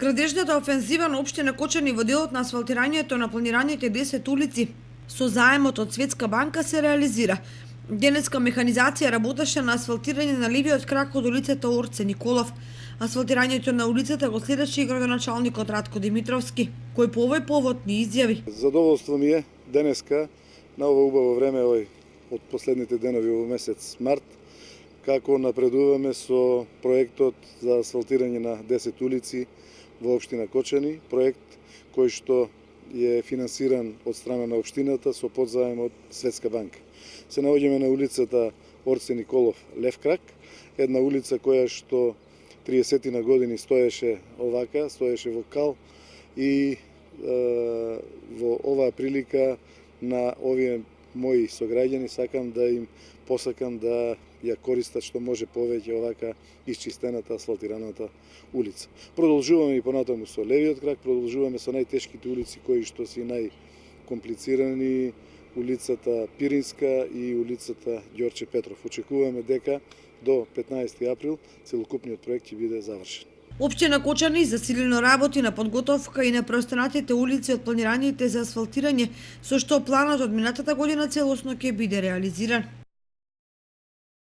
Градежната офензива на општина Кочани во делот на асфалтирањето на планираните 10 улици со заемот од Светска банка се реализира. Денеска механизација работеше на асфалтирање на левиот крак од улицата Орце Николов. Асфалтирањето на улицата го следеше и градоначалникот Радко Димитровски, кој по овој повод ни изјави: Задоволство ми е денеска на ова убаво време од последните денови во месец март, како напредуваме со проектот за асфалтирање на 10 улици во општина Кочани, проект кој што е финансиран од страна на општината со подзаем од Светска банка. Се наоѓаме на улицата Орце Николов Лев крак, една улица која што 30 на години стоеше овака, стоеше во кал и во оваа прилика на овие мои сограѓани сакам да им посакам да ја користат што може повеќе овака исчистената асфалтираната улица. Продолжуваме и понатаму со левиот крак, продолжуваме со најтешките улици кои што се најкомплицирани, улицата Пиринска и улицата Ѓорче Петров. Очекуваме дека до 15 април целокупниот проект ќе биде завршен. Општина Кочани засилено работи на подготовка и на преостанатите улици од планираните за асфалтирање, со што планот од минатата година целосно ќе биде реализиран.